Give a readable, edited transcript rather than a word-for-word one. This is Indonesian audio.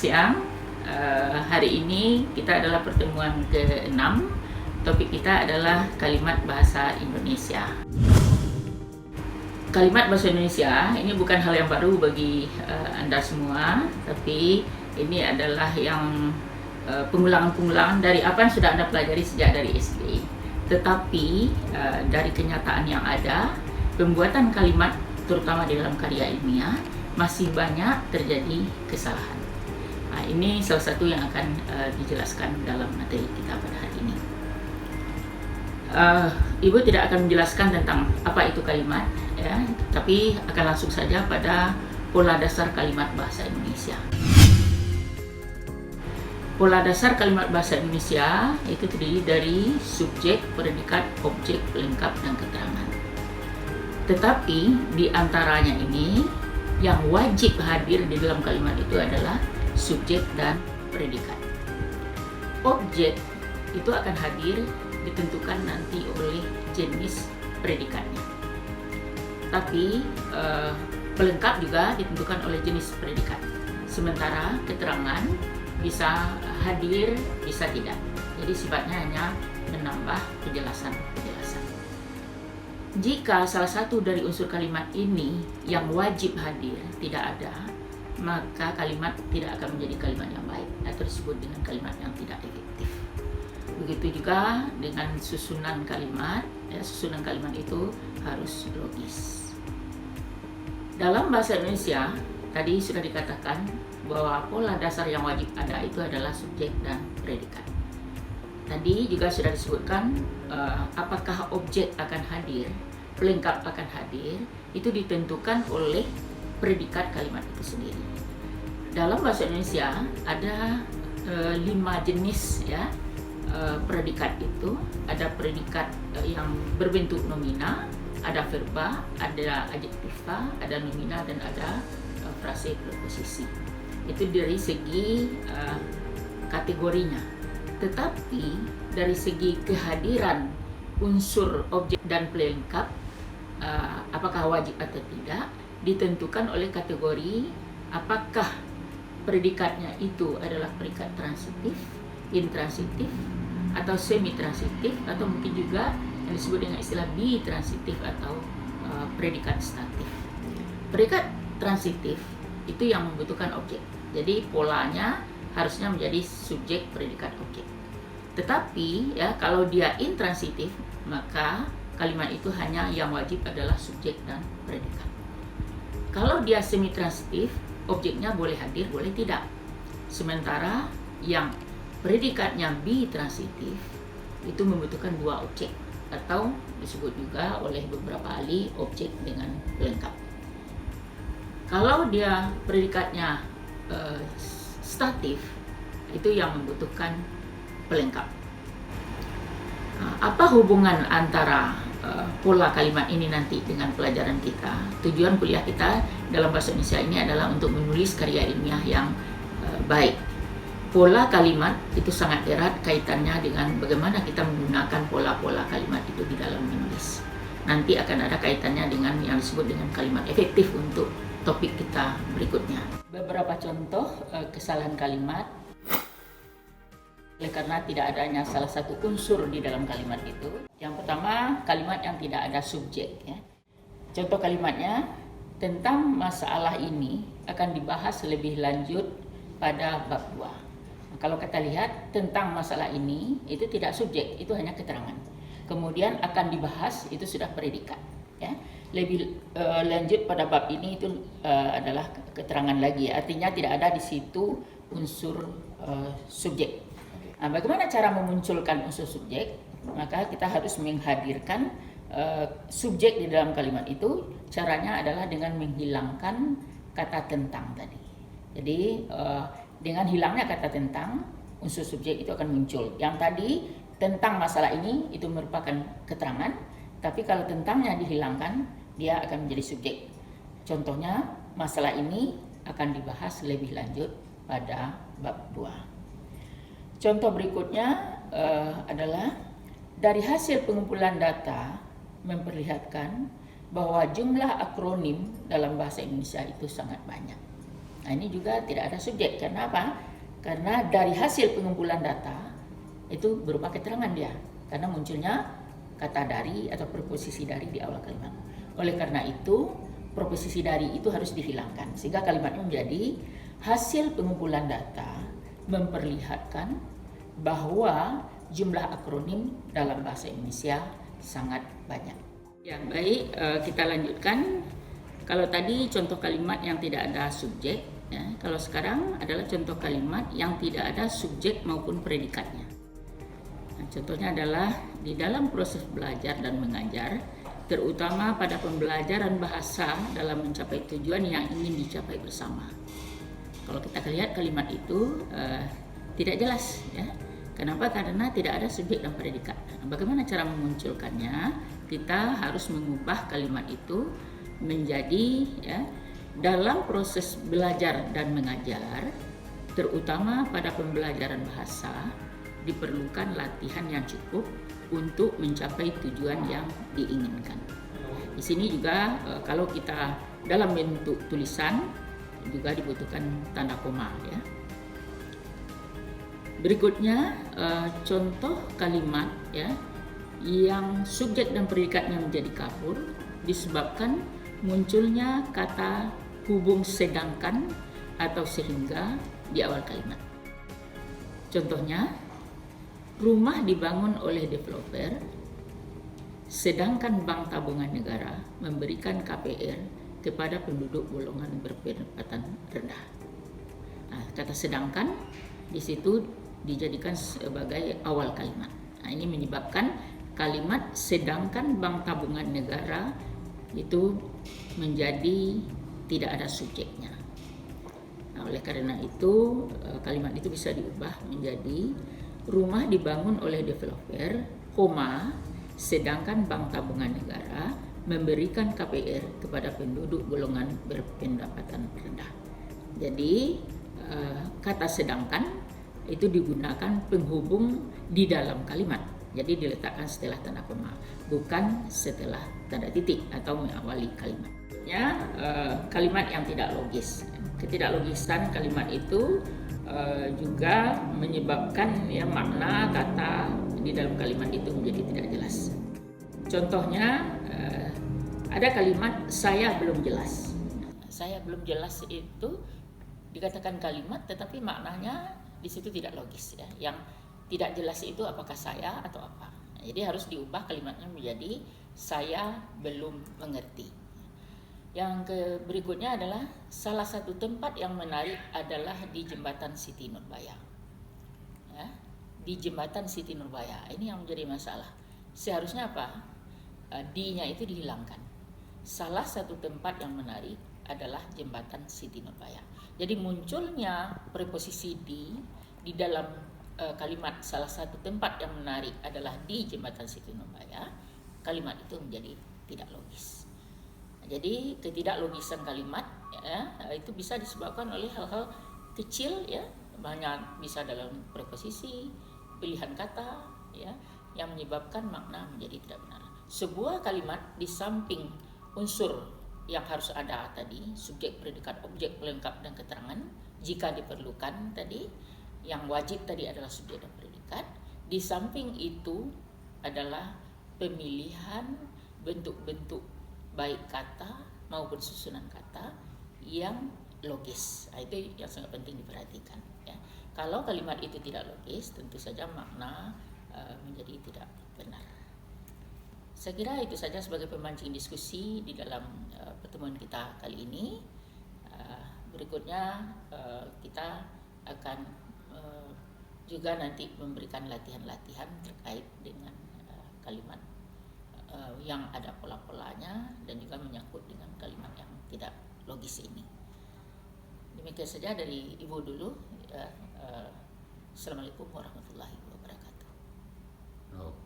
siang. Hari ini kita adalah pertemuan ke-6. Topik kita adalah kalimat bahasa Indonesia. Kalimat bahasa Indonesia ini bukan hal yang baru bagi Anda semua, tapi ini adalah yang pengulangan-pengulangan dari apa yang sudah Anda pelajari sejak dari SD. Tetapi dari kenyataan yang ada, pembuatan kalimat terutama di dalam karya ilmiah masih banyak terjadi kesalahan. Ini salah satu yang akan dijelaskan dalam materi kita pada hari ini. Ibu tidak akan menjelaskan tentang apa itu kalimat, ya, tapi akan langsung saja pada pola dasar kalimat bahasa Indonesia. Pola dasar kalimat bahasa Indonesia itu terdiri dari subjek, predikat, objek, pelengkap, dan keterangan. Tetapi di antaranya ini yang wajib hadir di dalam kalimat itu adalah subjek dan predikat. Objek itu akan hadir ditentukan nanti oleh jenis predikatnya. Tapi pelengkap juga ditentukan oleh jenis predikat. Sementara keterangan bisa hadir, bisa tidak. Jadi sifatnya hanya menambah penjelasan. Jika salah satu dari unsur kalimat ini yang wajib hadir tidak ada, maka kalimat tidak akan menjadi kalimat yang baik atau disebut dengan kalimat yang tidak efektif. Begitu juga dengan susunan kalimat, ya, susunan kalimat itu harus logis. Dalam bahasa Indonesia, tadi sudah dikatakan bahwa pola dasar yang wajib ada itu adalah subjek dan predikat. Tadi juga sudah disebutkan apakah objek akan hadir, pelengkap akan hadir, itu ditentukan oleh predikat kalimat itu sendiri. Dalam bahasa Indonesia ada 5 jenis, ya, predikat itu. Ada predikat yang berbentuk nomina, ada verba, ada adjektiva, ada nomina, dan ada frase preposisi. Itu dari segi kategorinya. Tetapi dari segi kehadiran unsur objek dan pelengkap, apakah wajib atau tidak, ditentukan oleh kategori apakah predikatnya itu adalah predikat transitif, intransitif, atau semi-transitif, atau mungkin juga yang disebut dengan istilah bitransitif atau predikat statif. Predikat transitif itu yang membutuhkan objek. Jadi polanya harusnya menjadi subjek, predikat, objek. Tetapi ya, kalau dia intransitif, maka kalimat itu hanya yang wajib adalah subjek dan predikat. Kalau dia semi-transitif, objeknya boleh hadir, boleh tidak. Sementara yang predikatnya bitransitif itu membutuhkan 2 objek, atau disebut juga oleh beberapa ahli objek dengan pelengkap. Kalau dia predikatnya statif, itu yang membutuhkan pelengkap. Apa hubungan antara pola kalimat ini nanti dengan pelajaran kita? Tujuan kuliah kita dalam bahasa Indonesia ini adalah untuk menulis karya ilmiah yang baik. Pola kalimat itu sangat erat kaitannya dengan bagaimana kita menggunakan pola-pola kalimat itu di dalam menulis. Nanti akan ada kaitannya dengan yang disebut dengan kalimat efektif untuk topik kita berikutnya. Beberapa contoh kesalahan kalimat oleh karena tidak adanya salah satu unsur di dalam kalimat itu. Yang pertama, kalimat yang tidak ada subjek, ya. Contoh kalimatnya, tentang masalah ini akan dibahas lebih lanjut pada bab 2. Kalau kita lihat, tentang masalah ini itu tidak subjek, itu hanya keterangan. Kemudian akan dibahas, itu sudah predikat, ya. Lebih lanjut pada bab ini itu adalah keterangan lagi, artinya tidak ada di situ unsur subjek. Nah, bagaimana cara memunculkan unsur subjek? Maka kita harus menghadirkan subjek di dalam kalimat itu. Caranya adalah dengan menghilangkan kata tentang tadi. Jadi dengan hilangnya kata tentang, unsur subjek itu akan muncul. Yang tadi tentang masalah ini itu merupakan keterangan, tapi kalau tentangnya dihilangkan, dia akan menjadi subjek. Contohnya, masalah ini akan dibahas lebih lanjut pada bab 2. Contoh berikutnya adalah dari hasil pengumpulan data memperlihatkan bahwa jumlah akronim dalam bahasa Indonesia itu sangat banyak. Nah, ini juga tidak ada subjek. Karena apa? Karena dari hasil pengumpulan data itu berupa keterangan dia. Karena munculnya kata dari atau preposisi dari di awal kalimat. Oleh karena itu, preposisi dari itu harus dihilangkan. Sehingga kalimatnya menjadi hasil pengumpulan data memperlihatkan bahwa jumlah akronim dalam bahasa Indonesia sangat banyak. Ya, baik, kita lanjutkan. Kalau tadi contoh kalimat yang tidak ada subjek, ya, kalau sekarang adalah contoh kalimat yang tidak ada subjek maupun predikatnya. Nah, contohnya adalah di dalam proses belajar dan mengajar, terutama pada pembelajaran bahasa dalam mencapai tujuan yang ingin dicapai bersama. Kalau kita lihat kalimat itu tidak jelas, ya. Kenapa? Karena tidak ada subjek dan predikat. Bagaimana cara memunculkannya? Kita harus mengubah kalimat itu menjadi, ya, dalam proses belajar dan mengajar, terutama pada pembelajaran bahasa, diperlukan latihan yang cukup untuk mencapai tujuan yang diinginkan. Di sini juga kalau kita dalam bentuk tulisan juga dibutuhkan tanda koma, ya. Berikutnya contoh kalimat, ya, yang subjek dan predikatnya menjadi kabur disebabkan munculnya kata hubung sedangkan atau sehingga di awal kalimat. Contohnya, rumah dibangun oleh developer sedangkan Bank Tabungan Negara memberikan KPR kepada penduduk golongan berpendapatan rendah. Nah, kata sedangkan di situ dijadikan sebagai awal kalimat. Nah, ini menyebabkan kalimat sedangkan Bank Tabungan Negara itu menjadi tidak ada subjeknya. Nah, oleh karena itu kalimat itu bisa diubah menjadi rumah dibangun oleh developer, sedangkan Bank Tabungan Negara memberikan KPR kepada penduduk golongan berpendapatan rendah. Jadi kata sedangkan itu digunakan penghubung di dalam kalimat. Jadi diletakkan setelah tanda koma, bukan setelah tanda titik atau mengawali kalimat. Ya, kalimat yang tidak logis. Ketidaklogisan kalimat itu juga menyebabkan, ya, makna kata di dalam kalimat itu menjadi tidak jelas. Contohnya ada kalimat saya belum jelas. Saya belum jelas itu dikatakan kalimat tetapi maknanya di situ tidak logis, ya. Yang tidak jelas itu apakah saya atau apa. Jadi harus diubah kalimatnya menjadi saya belum mengerti. Yang berikutnya adalah salah satu tempat yang menarik adalah di Jembatan Siti Nurbaya. Ya, di Jembatan Siti Nurbaya. Ini yang menjadi masalah. Seharusnya apa? Di-nya itu dihilangkan. Salah satu tempat yang menarik adalah Jembatan Siti Nurbaya. Jadi munculnya preposisi di dalam kalimat salah satu tempat yang menarik adalah di Jembatan Siti Nurbaya. Kalimat itu menjadi tidak logis. Jadi ketidaklogisan kalimat, ya, itu bisa disebabkan oleh hal-hal kecil, ya, banyak bisa dalam preposisi, pilihan kata, ya, yang menyebabkan makna menjadi tidak benar. Sebuah kalimat di samping unsur yang harus ada tadi, subjek, predikat, objek, pelengkap dan keterangan, jika diperlukan tadi, yang wajib tadi adalah subjek dan predikat. Di samping itu adalah pemilihan bentuk-bentuk baik kata maupun susunan kata yang logis. Nah, itu yang sangat penting diperhatikan, ya. Kalau kalimat itu tidak logis, tentu saja makna menjadi tidak benar. Saya kira itu saja sebagai pemancing diskusi di dalam pertemuan kita kali ini. Berikutnya kita akan juga nanti memberikan latihan-latihan terkait dengan kalimat yang ada pola-polanya dan juga menyangkut dengan kalimat yang tidak logis ini. Demikian saja dari Ibu dulu. Assalamualaikum warahmatullahi wabarakatuh.